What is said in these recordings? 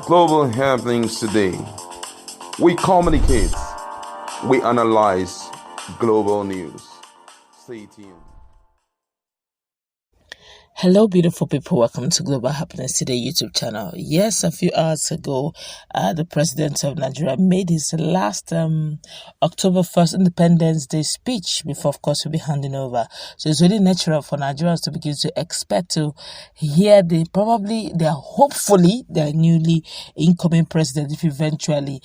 Global happenings today. We communicate, we analyze global news. Stay tuned. Hello, beautiful people. Welcome to Global Happiness Today YouTube channel. Yes, a few hours ago, the president of Nigeria made his last October 1st Independence Day speech before, of course, we'll be handing over. So it's really natural for Nigerians to begin to expect to hear hopefully their newly incoming president, if eventually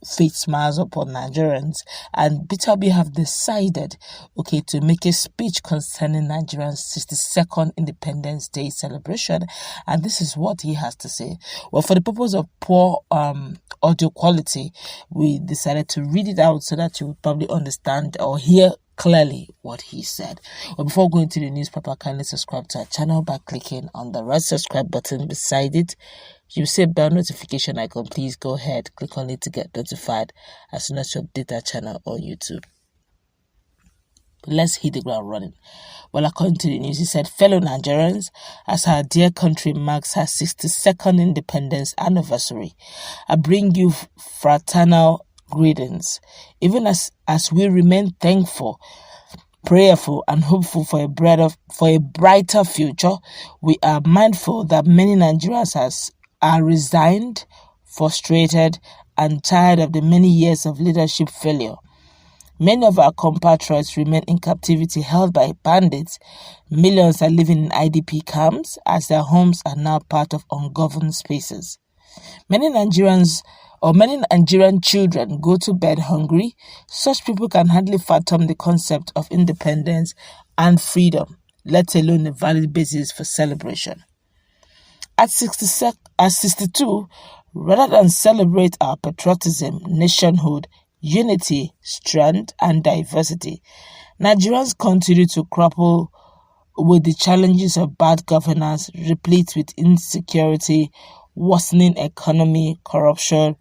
fate smiles upon Nigerians. And Peter Obi have decided, to make a speech concerning Nigerians' 62nd Independence Day celebration. And this is what he has to say. Well, for the purpose of poor audio quality, we decided to read it out so that you will probably understand or hear clearly what he said. Well, before going to the newspaper, kindly subscribe to our channel by clicking on the red subscribe button beside it. You see a bell notification icon. Please go ahead, click on it to get notified as soon as you update our channel on YouTube. Let's hit the ground running. Well, according to the news, he said, fellow Nigerians, as our dear country marks her 62nd independence anniversary, I bring you fraternal greetings. Even as we remain thankful, prayerful and hopeful for a brighter future, we are mindful that many Nigerians are resigned, frustrated, and tired of the many years of leadership failure. Many of our compatriots remain in captivity held by bandits. Millions are living in IDP camps as their homes are now part of ungoverned spaces. Many Nigerian children go to bed hungry. Such people can hardly fathom the concept of independence and freedom, let alone a valid basis for celebration. At 62, rather than celebrate our patriotism, nationhood, unity, strength, and diversity, Nigerians continue to grapple with the challenges of bad governance, replete with insecurity, worsening economy, corruption,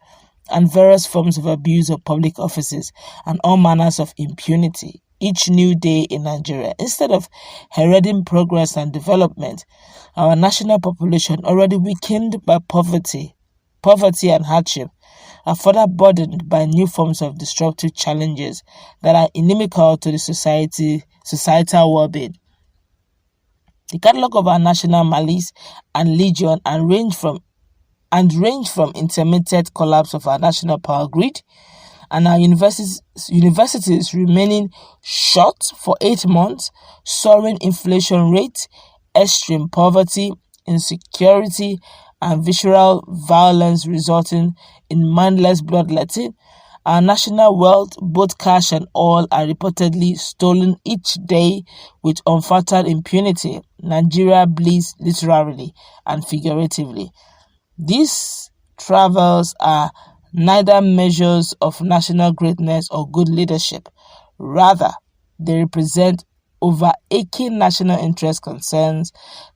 and various forms of abuse of public offices and all manners of impunity. Each new day in Nigeria, instead of heralding progress and development, our national population, already weakened by poverty and hardship, are further burdened by new forms of destructive challenges that are inimical to the societal well-being. The catalogue of our national malice and legion and range from intermittent collapse of our national power grid and our universities remaining shut for 8 months, soaring inflation rate, extreme poverty, insecurity, and visceral violence resulting in mindless bloodletting. Our national wealth, both cash and oil, are reportedly stolen each day with unfettered impunity. Nigeria bleeds literally and figuratively. These travels are neither measures of national greatness or good leadership. Rather, they represent overaching national interest concerns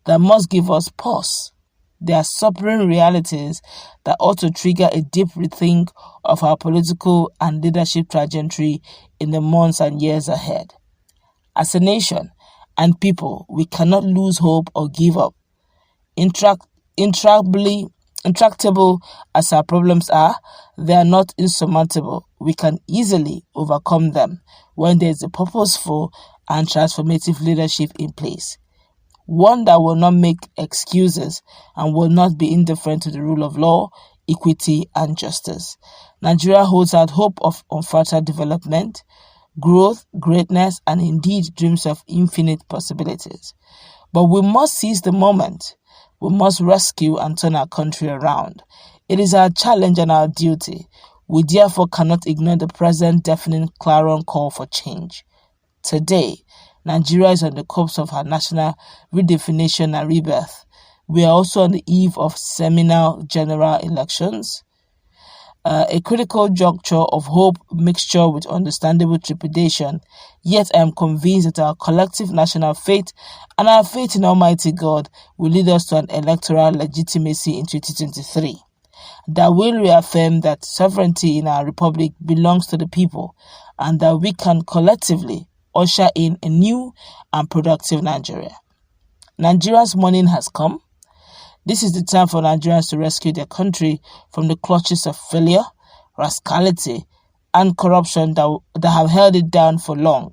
that must give us pause. They are sobering realities that ought to trigger a deep rethink of our political and leadership trajectory in the months and years ahead. As a nation and people, we cannot lose hope or give up. Intractable as our problems are, they are not insurmountable. We can easily overcome them when there is a purposeful and transformative leadership in place. One that will not make excuses and will not be indifferent to the rule of law, equity, and justice. Nigeria holds out hope of unfettered development, growth, greatness, and indeed dreams of infinite possibilities. But we must seize the moment. We must rescue and turn our country around. It is our challenge and our duty. We therefore cannot ignore the present deafening clarion call for change. Today, Nigeria is on the cusp of her national redefinition and rebirth. We are also on the eve of seminal general elections, a critical juncture of hope mixture with understandable trepidation. Yet I am convinced that our collective national faith and our faith in Almighty God will lead us to an electoral legitimacy in 2023 that will reaffirm that sovereignty in our republic belongs to the people and that we can collectively usher in a new and productive Nigeria. Nigeria's morning has come. This is the time for Nigerians to rescue their country from the clutches of failure, rascality, and corruption that have held it down for long.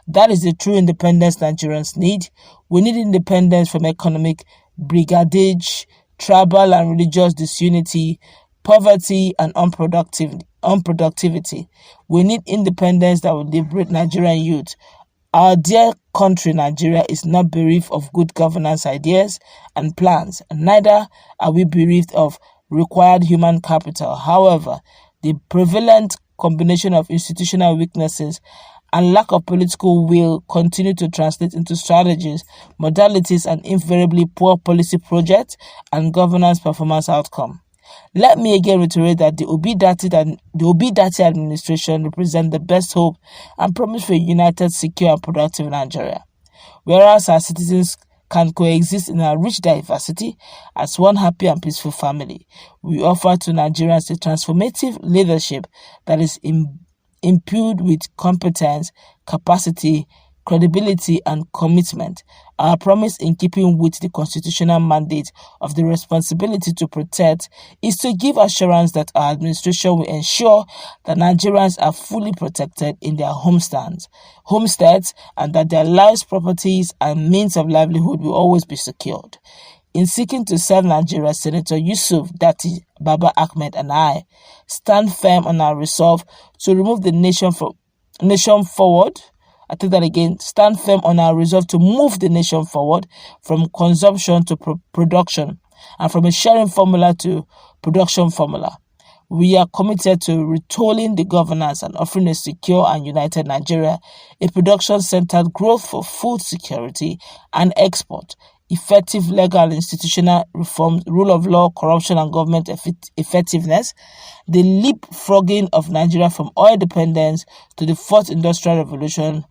That is the true independence Nigerians need. We need independence from economic brigandage, tribal and religious disunity, poverty, and unproductivity. We need independence that will liberate Nigerian youth. Our dear country, Nigeria, is not bereft of good governance ideas and plans, and neither are we bereft of required human capital. However, the prevalent combination of institutional weaknesses and lack of political will continue to translate into strategies, modalities, and invariably poor policy projects and governance performance outcome. Let me again reiterate that the Obi-Dati administration represents the best hope and promise for a united, secure, and productive Nigeria. Whereas our citizens can coexist in our rich diversity as one happy and peaceful family, we offer to Nigerians a transformative leadership that is imbued with competence, capacity, credibility, and commitment. Our promise, in keeping with the constitutional mandate of the responsibility to protect, is to give assurance that our administration will ensure that Nigerians are fully protected in their homesteads, and that their lives, properties, and means of livelihood will always be secured. In seeking to serve Nigeria, Senator Yusuf Datti Baba Ahmed and I stand firm on our resolve to remove the nation forward. I take that again. Stand firm on our resolve to move the nation forward from consumption to production, and from a sharing formula to production formula. We are committed to retooling the governance and offering a secure and united Nigeria, a production-centered growth for food security and export, effective legal and institutional reforms, rule of law, corruption, and government effectiveness, the leapfrogging of Nigeria from oil dependence to the fourth industrial revolution,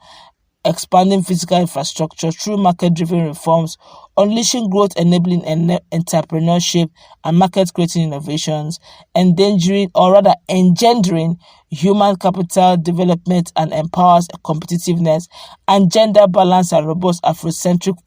expanding physical infrastructure through market-driven reforms, unleashing growth, enabling entrepreneurship and market-creating innovations, engendering human capital development and empowers competitiveness, and gender balance and robust Afrocentric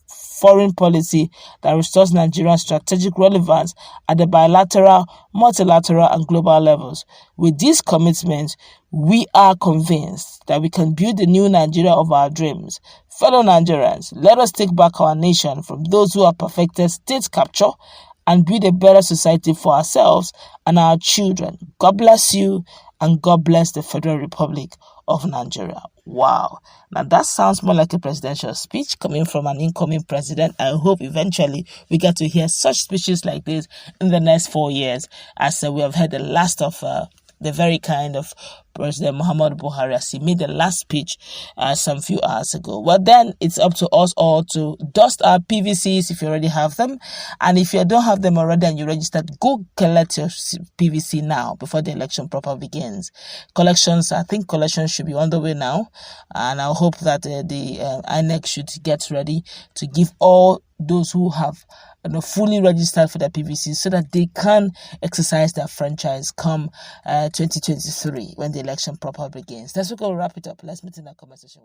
foreign policy that restores Nigeria's strategic relevance at the bilateral, multilateral, and global levels. With these commitments, we are convinced that we can build the new Nigeria of our dreams. Fellow Nigerians, let us take back our nation from those who have perfected state capture and build a better society for ourselves and our children. God bless you, and God bless the Federal Republic of Nigeria. Wow. Now that sounds more like a presidential speech coming from an incoming president. I hope eventually we get to hear such speeches like this in the next 4 years, as we have heard the last of the very kind of President Muhammadu Buhari as he made the last speech some few hours ago. Well, then it's up to us all to dust our PVCs if you already have them. And if you don't have them already and you registered, go collect your PVC now before the election proper begins. I think collections should be on the way now. And I hope that the INEC should get ready to give all those who have fully registered for their PVC so that they can exercise their franchise come 2023 when the election proper begins. Let's go wrap it up. Let's meet in the comment section.